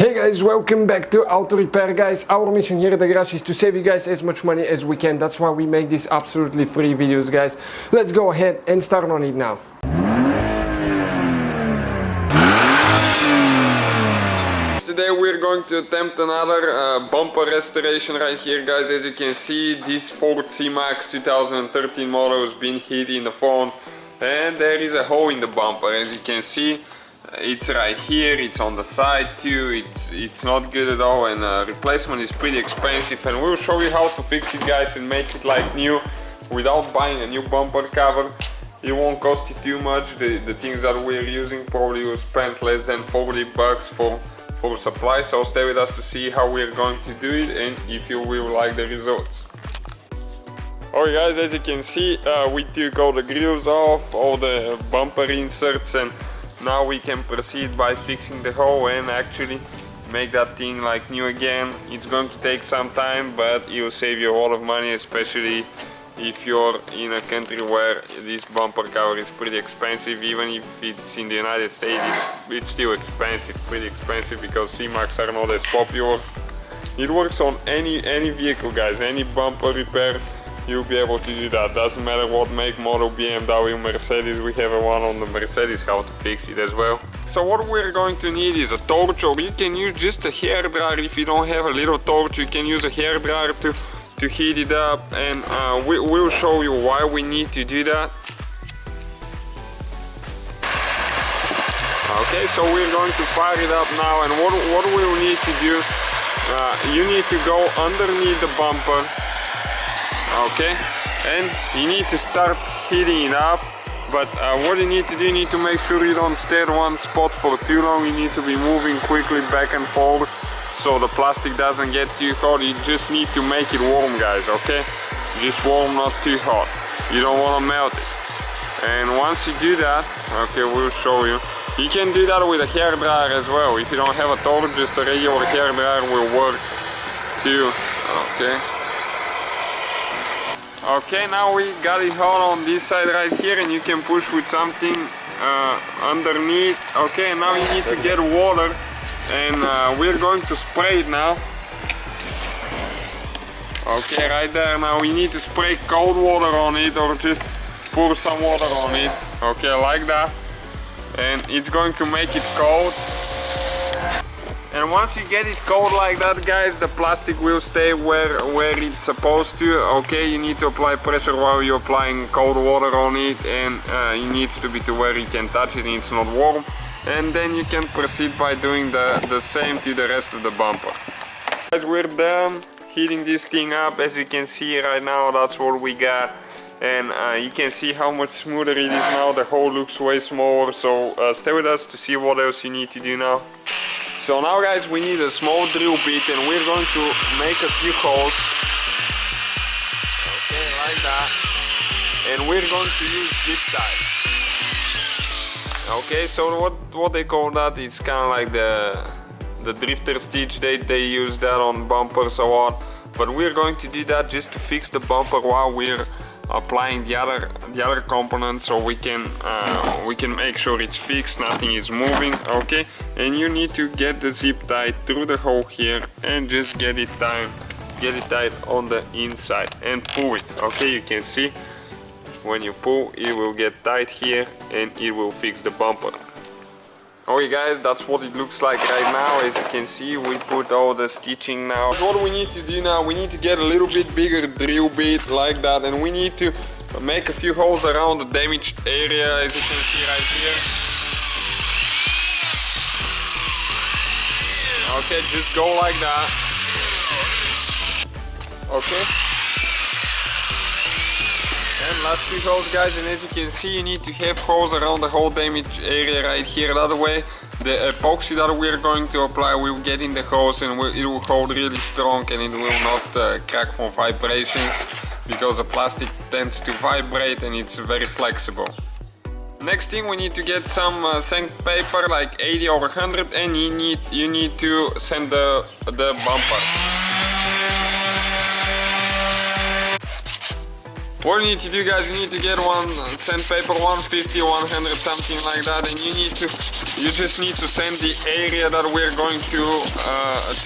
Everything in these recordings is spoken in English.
Hey guys, welcome back to Auto Repair, guys. Our mission here at the garage is to save you guys as much money as we can. That's why we make these absolutely free videos, guys. Let's go ahead and start on it now. Today we're going to attempt another bumper restoration right here, guys. As you can see, this Ford C-Max 2013 model has been hit in the front and there is a hole in the bumper. As you can see, it's right here, it's on the side too, it's not good at all, and replacement is pretty expensive, and we'll show you how to fix it, guys, and make it like new without buying a new bumper cover. It won't cost you too much. The things that we're using probably will spend less than 40 bucks for supply, so stay with us to see how we're going to do it and if you will like the results. Alright guys, as you can see, we took all the grills off, all the bumper inserts, and now we can proceed by fixing the hole and actually make that thing like new again. It's going to take some time, but it will save you a lot of money, especially if you're in a country where this bumper cover is pretty expensive. Even if it's in the United States, it's still expensive, pretty expensive, because C-Max are not as popular. It works on any vehicle, guys, any bumper repair. You'll be able to do that. Doesn't matter what make, model, BMW, Mercedes. We have a one on the Mercedes how to fix it as well. So what we're going to need is a torch, or you can use just a hairdryer. If you don't have a little torch, you can use a hairdryer to heat it up, and we'll show you why we need to do that. Okay, so we're going to fire it up now, and what we'll need to do, you need to go underneath the bumper. Okay, and you need to start heating it up, but what you need to do, you need to make sure you don't stay at one spot for too long. You need to be moving quickly back and forth so the plastic doesn't get too hot. You just need to make it warm, guys, okay? Just warm, not too hot. You don't want to melt it. And once you do that, okay, we'll show you. You can do that with a hairdryer as well. If you don't have a torch, just a regular hairdryer will work too. Okay. Okay, now we got it hot on this side right here, and you can push with something underneath. Okay, now you need to get water, and we're going to spray it now. Okay, right there. Now we need to spray cold water on it, or just pour some water on it. Okay, like that. And it's going to make it cold. And once you get it cold like that, guys, the plastic will stay where it's supposed to. Okay, you need to apply pressure while you're applying cold water on it, and it needs to be to where you can touch it and it's not warm. And then you can proceed by doing the same to the rest of the bumper. Guys, we're done heating this thing up. As you can see right now, that's what we got. And you can see how much smoother it is now. The hole looks way smaller, so stay with us to see what else you need to do now. So now, guys, we need a small drill bit, and we're going to make a few holes. Okay, like that. And we're going to use zip tie. Okay, so what they call that, it's kind of like the drifter stitch. They use that on bumpers a lot. But we're going to do that just to fix the bumper while we're applying the other components, so we can make sure it's fixed, nothing is moving. Okay, and you need to get the zip tied through the hole here and just get it tied on the inside and pull it. Okay, you can see when you pull, it will get tight here and it will fix the bumper. Okay guys, that's what it looks like right now. As you can see, we put all the stitching now. What we need to do now, we need to get a little bit bigger drill bit like that, and we need to make a few holes around the damaged area, as you can see right here. Okay, just go like that. Okay. And last two holes, guys, and as you can see, you need to have holes around the whole damaged area right here. That way the epoxy that we're going to apply will get in the holes, and it will hold really strong, and it will not crack from vibrations, because the plastic tends to vibrate and it's very flexible. Next thing, we need to get some sandpaper, like 80 or 100, and you need to sand the bumper. What you need to do, guys, you need to get one sandpaper, 150, 100, something like that, and you need to You just need to send the area that we're going to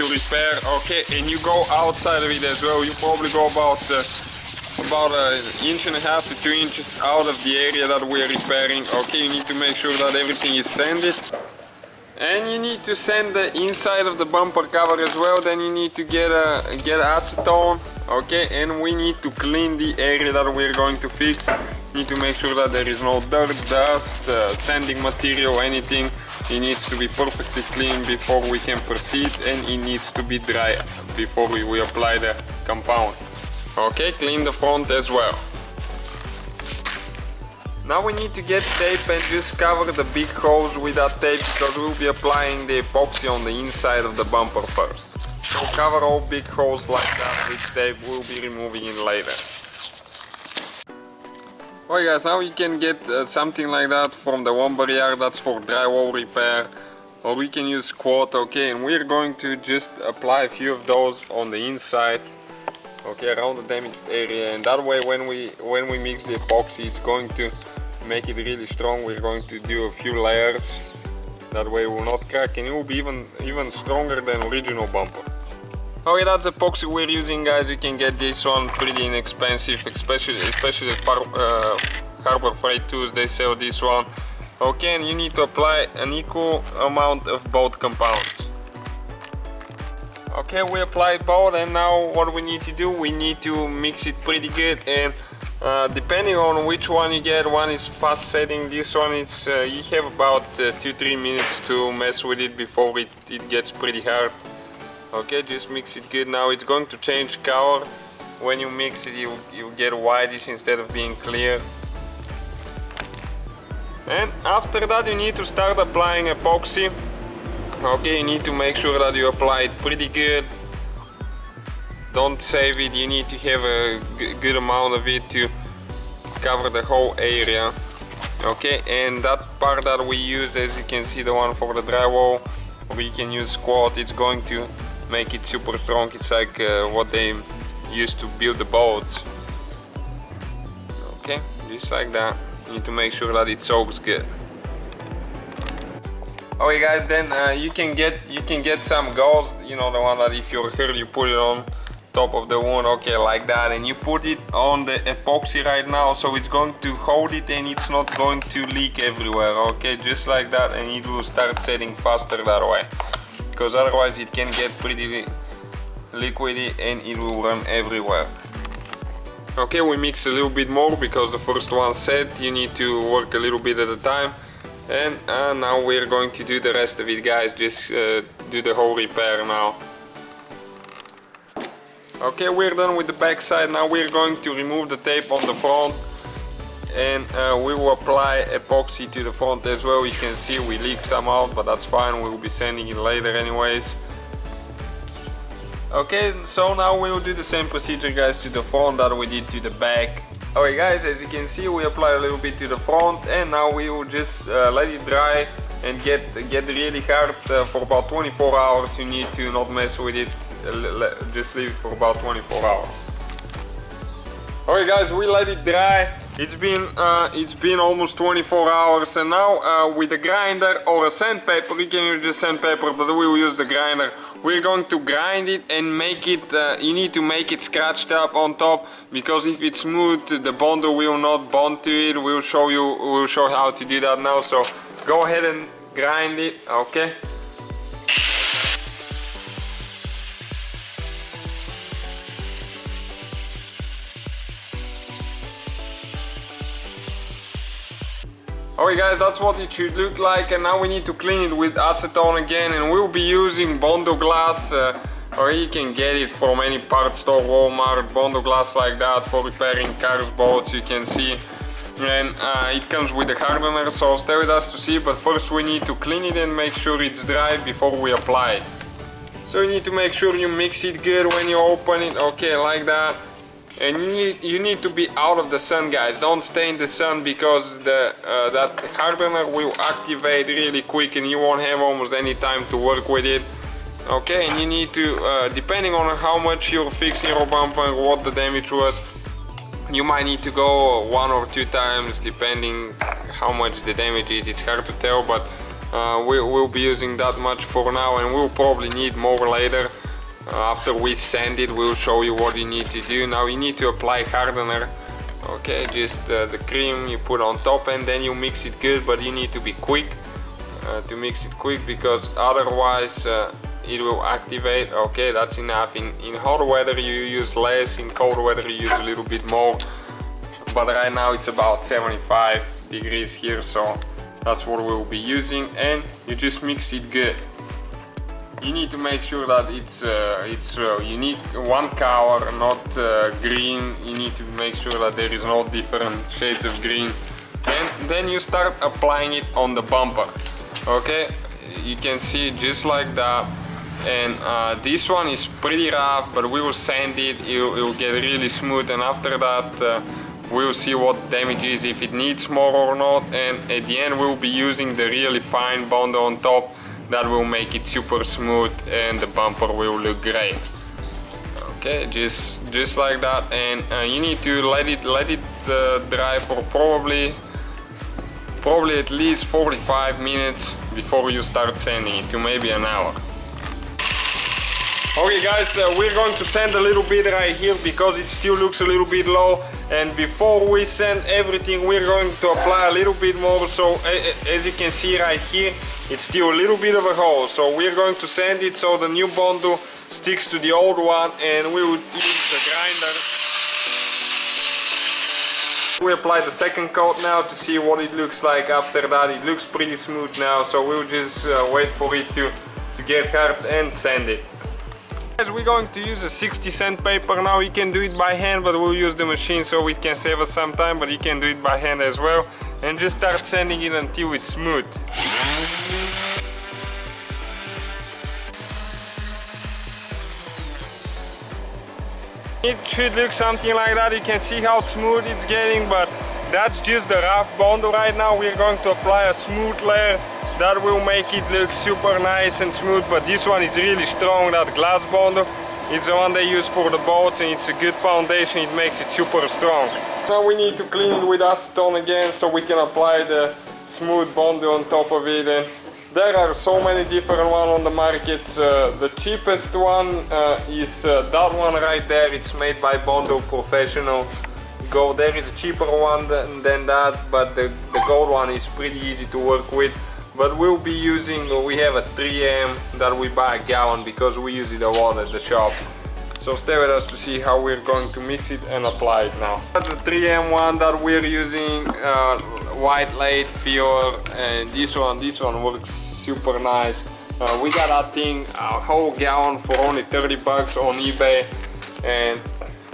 repair, okay, and you go outside of it as well. You probably go about an inch and a half to 2 inches out of the area that we're repairing. Okay, you need to make sure that everything is sanded. And you need to sand the inside of the bumper cover as well. Then you need to get acetone, okay, and we need to clean the area that we're going to fix. Need to make sure that there is no dirt, dust, sanding material, anything. It needs to be perfectly clean before we can proceed, and it needs to be dry before we apply the compound. Okay, clean the front as well. Now we need to get tape and just cover the big holes with that tape, because we'll be applying the epoxy on the inside of the bumper first. So cover all big holes like that with tape. We'll be removing it later. Alright guys, now you can get something like that from the lumber yard. That's for drywall repair, or we can use quart, okay, and we're going to just apply a few of those on the inside, okay, around the damaged area, and that way when we mix the epoxy, it's going to make it really strong. We're going to do a few layers, that way it will not crack, and it will be even stronger than original bumper. Okay, that's epoxy we're using, guys. You can get this one pretty inexpensive, especially Harbor Freight tools, they sell this one. Okay, and you need to apply an equal amount of both compounds. Okay, we applied both, and now what we need to do, we need to mix it pretty good, and depending on which one you get, one is fast setting, this one is you have about 2-3 minutes to mess with it before it gets pretty hard. Okay, just mix it good. Now it's going to change color. When you mix it, you get whitish instead of being clear. And after that you need to start applying epoxy. Okay, you need to make sure that you apply it pretty good. Don't save it, you need to have a good amount of it to cover the whole area. Okay, and that part that we use, as you can see, the one for the drywall, we can use quart. It's going to make it super strong. It's like what they used to build the boats. Okay, just like that. You need to make sure that it soaks good. Okay guys, then you can get some gauze, you know, the one that if you're hurt you put it on top of the wound, okay, like that, and you put it on the epoxy right now, so it's going to hold it and it's not going to leak everywhere. Okay, just like that, and it will start setting faster that way, because otherwise it can get pretty liquidy and it will run everywhere. Okay, we mix a little bit more because the first one set. You need to work a little bit at a time, and now we're going to do the rest of it, guys. Just do the whole repair now. Okay, we're done with the back side. Now we're going to remove the tape on the front, and we will apply epoxy to the front as well. You can see we leaked some out, but that's fine, we will be sanding it later anyways. Okay, so now we will do the same procedure, guys, to the front that we did to the back. Alright guys, as you can see, we apply a little bit to the front, and now we will just let it dry and get really hard for about 24 hours. You need to not mess with it, just leave it for about 24 hours. Alright guys, we let it dry. It's been almost 24 hours, and now with a grinder or a sandpaper, you can use the sandpaper, but we will use the grinder. We're going to grind it and make it, you need to make it scratched up on top, because if it's smooth, the bonder will not bond to it. We'll show how to do that now, so go ahead and grind it, okay? Alright guys, that's what it should look like, and now we need to clean it with acetone again, and we'll be using Bondo glass, or you can get it from any parts store, Walmart, Bondo glass like that for repairing cars, boats, you can see. And it comes with the hardener, so stay with us to see, but first we need to clean it and make sure it's dry before we apply it. So you need to make sure you mix it good when you open it, okay, like that. And you need to be out of the sun, guys. Don't stay in the sun, because that hardener will activate really quick and you won't have almost any time to work with it. Okay, and you need to, depending on how much you're fixing your bumper and what the damage was, you might need to go 1 or 2 times depending how much the damage is. It's hard to tell, but we'll be using that much for now, and we'll probably need more later. After we sand it, we'll show you what you need to do. Now you need to apply hardener. Okay, just the cream you put on top, and then you mix it good, but you need to be quick to mix it quick, because otherwise it will activate. Okay, that's enough. In hot weather you use less, in cold weather you use a little bit more, but right now it's about 75 degrees here, so that's what we'll be using. And you just mix it good. You need to make sure that it's you need one color, not green. You need to make sure that there is no different shades of green, and then you start applying it on the bumper. Okay, you can see just like that. And this one is pretty rough, but we will sand it, it will get really smooth, and after that we will see what damage is, if it needs more or not. And at the end we'll be using the really fine Bondo on top. That will make it super smooth, and the bumper will look great. Okay, just like that. And you need to let it dry for probably at least 45 minutes before you start sanding it, to maybe an hour. Okay guys, we're going to sand a little bit right here because it still looks a little bit low, and before we sand everything we're going to apply a little bit more. So as you can see right here, it's still a little bit of a hole, so we're going to sand it so the new Bondo sticks to the old one, and we will use the grinder. We apply the second coat now to see what it looks like after that. It looks pretty smooth now, so we'll just wait for it to get hard and sand it. As we're going to use a 60 sandpaper now. You can do it by hand, but we'll use the machine so it can save us some time, but you can do it by hand as well, and just start sanding it until it's smooth. It should look something like that. You can see how smooth it's getting, but that's just the rough Bondo right now. We're going to apply a smooth layer that will make it look super nice and smooth, but this one is really strong, that glass Bondo. It's the one they use for the boats, and it's a good foundation. It makes it super strong. Now we need to clean it with acetone again so we can apply the smooth Bondo on top of it. And there are so many different ones on the market. The cheapest one is that one right there. It's made by Bondo Professional. There is a cheaper one than that, but the gold one is pretty easy to work with. But we'll be using, we have a 3M that we buy a gallon because we use it a lot at the shop. So stay with us to see how we're going to mix it and apply it now. That's the 3M one that we're using, white laid filler, and this one works super nice. We got that thing, a whole gallon for only 30 bucks on eBay, and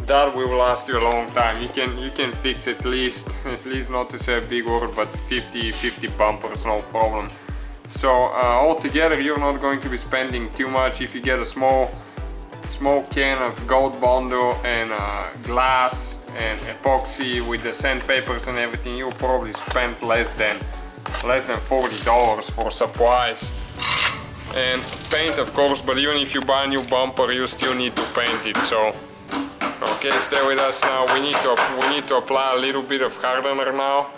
that will last you a long time. You can fix at least not to say a big word, but 50 bumpers, no problem. So altogether you're not going to be spending too much. If you get a small can of gold Bondo and glass and epoxy with the sandpapers and everything, you'll probably spend less than $40 for supplies. And paint, of course, but even if you buy a new bumper you still need to paint it. So okay, stay with us now. We need to apply a little bit of hardener now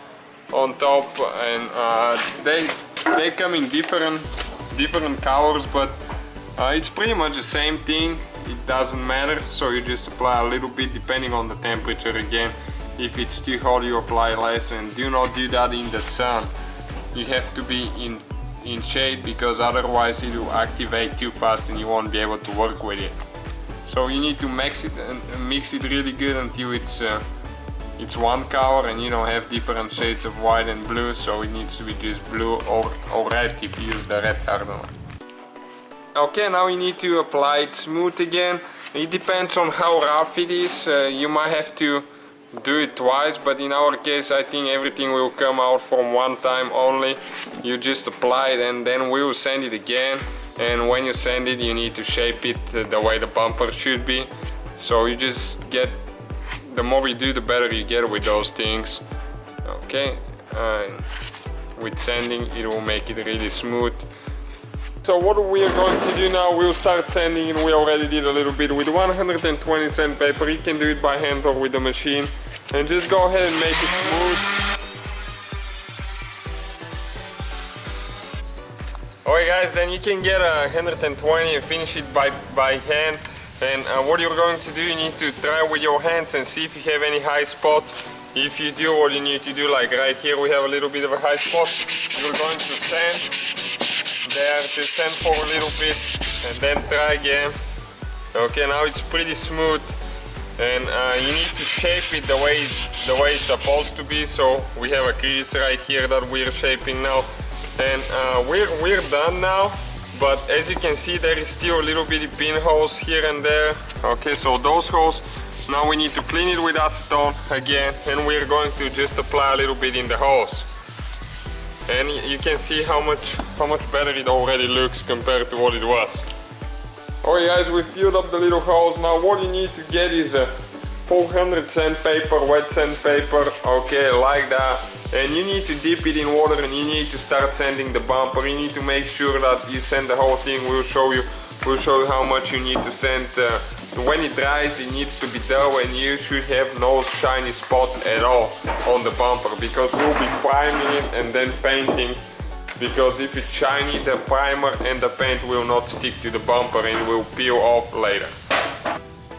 on top, and they come in different colors, but it's pretty much the same thing. It doesn't matter, so you just apply a little bit depending on the temperature again. If it's too hot you apply less, and do not do that in the sun. You have to be in shade, because otherwise it will activate too fast and you won't be able to work with it. So you need to mix it really good until it's one color, and you don't have different shades of white and blue, so it needs to be just blue or red if you use the red hardener. Okay, now you need to apply it smooth again. It depends on how rough it is. You might have to do it twice, but in our case I think everything will come out from one time only. You just apply it and then we will sand it again. And when you sand it, you need to shape it the way the bumper should be. So you just get, the more you do, the better you get with those things. Okay, with sanding it will make it really smooth. So what we are going to do now, we'll start sanding, and we already did a little bit with 120 sandpaper. You can do it by hand or with the machine, and just go ahead and make it smooth. Alright guys, then you can get a 120 and finish it by hand. And what you're going to do, you need to try with your hands and see if you have any high spots. If you do, what you need to do, like right here we have a little bit of a high spot, you're going to sand there, just sand for a little bit and then try again. Okay, now it's pretty smooth, and you need to shape it the way it's supposed to be. So we have a crease right here that we're shaping now, and we're done now. But as you can see, there is still a little bitty pinholes here and there. Okay, so those holes, now we need to clean it with acetone again, and we're going to just apply a little bit in the holes. And you can see how much better it already looks compared to what it was. Alright guys, we filled up the little holes. Now what you need to get is a 400 sandpaper, wet sandpaper, okay, like that. And you need to dip it in water and you need to start sanding the bumper. You need to make sure that you sand the whole thing. We'll show you how much you need to sand. When it dries, it needs to be thorough, and you should have no shiny spot at all on the bumper, because we'll be priming it and then painting. Because if it's shiny, the primer and the paint will not stick to the bumper and will peel off later.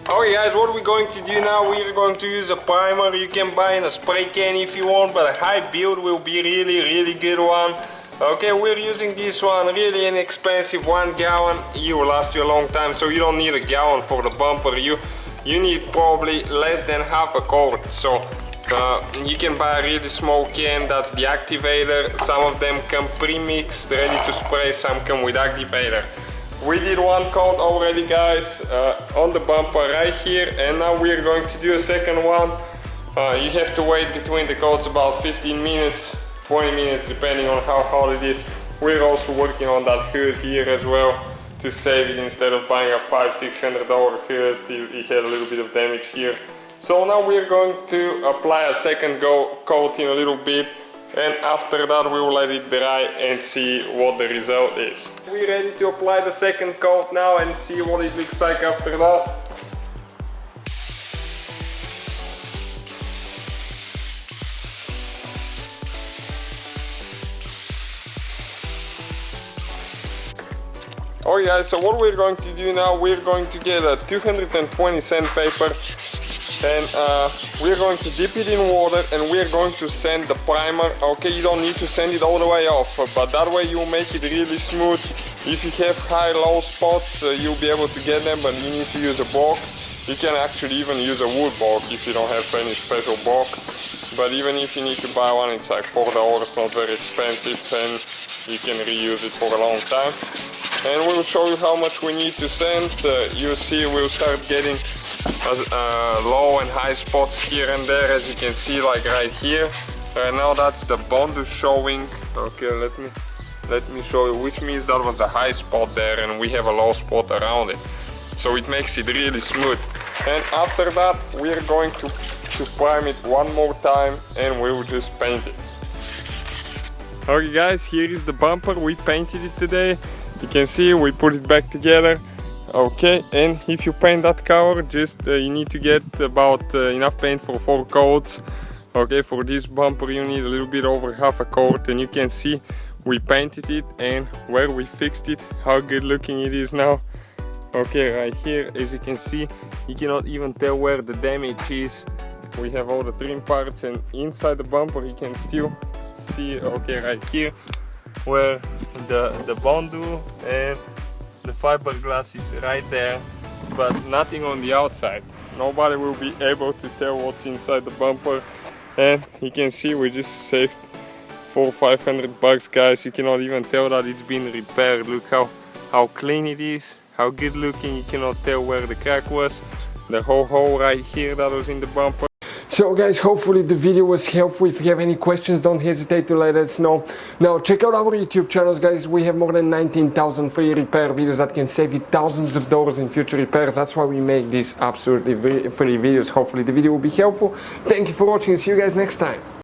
Alright guys, what we're going to do now, we're going to use a primer. You can buy in a spray can if you want, but a high build will be really good one. Okay, we're using this one, really inexpensive, 1 gallon. It will last you a long time, so you don't need a gallon for the bumper. You need probably less than half a quart. So you can buy a really small can, that's the activator. Some of them come pre-mixed, ready to spray, some come with activator. We did 1 coat already guys, on the bumper right here, and now we're going to do a second one. You have to wait between the coats about 15 minutes, 20 minutes depending on how hot it is. We're also working on that hood here as well to save it. Instead of buying a $500–600 hood, it had a little bit of damage here. So now we're going to apply a second coat in a little bit, and after that we will let it dry and see what the result is. We're ready to apply the second coat now and see what it looks like after that. Alright guys, so what we're going to do now, we're going to get a 220 sandpaper, and we're going to dip it in water and we're going to sand the primer. Okay, you don't need to sand it all the way off, but that way you'll make it really smooth. If you have high-low spots, you'll be able to get them, but you need to use a balk. You can actually even use a wood balk if you don't have any special balk. But even if you need to buy one, it's like $4, not very expensive, and you can reuse it for a long time. And we'll show you how much we need to sand. You'll see we'll start getting low and high spots here and there, as you can see, like right here. Now that's the bond showing. Okay, let me show you, which means that was a high spot there and we have a low spot around it. So it makes it really smooth. And after that we're going to prime it one more time and we'll just paint it. Okay guys, here is the bumper. We painted it today. You can see we put it back together. Okay, and if you paint that cover, just you need to get about enough paint for 4 coats. Okay, for this bumper you need a little bit over half a coat, and you can see we painted it, and where we fixed it, how good looking it is now. Okay, right here, as you can see, you cannot even tell where the damage is. We have all the trim parts, and inside the bumper you can still see, okay, right here, where the Bondu and the fiberglass is right there, but nothing on the outside. Nobody will be able to tell what's inside the bumper. And you can see we just saved $400–500 guys. You cannot even tell that it's been repaired. Look how clean it is, how good looking. You cannot tell where the crack was. The whole hole right here that was in the bumper. So guys, hopefully the video was helpful. If you have any questions, don't hesitate to let us know. Now check out our YouTube channels guys. We have more than 19,000 free repair videos that can save you thousands of dollars in future repairs. That's why we make these absolutely free videos. Hopefully the video will be helpful. Thank you for watching. See you guys next time.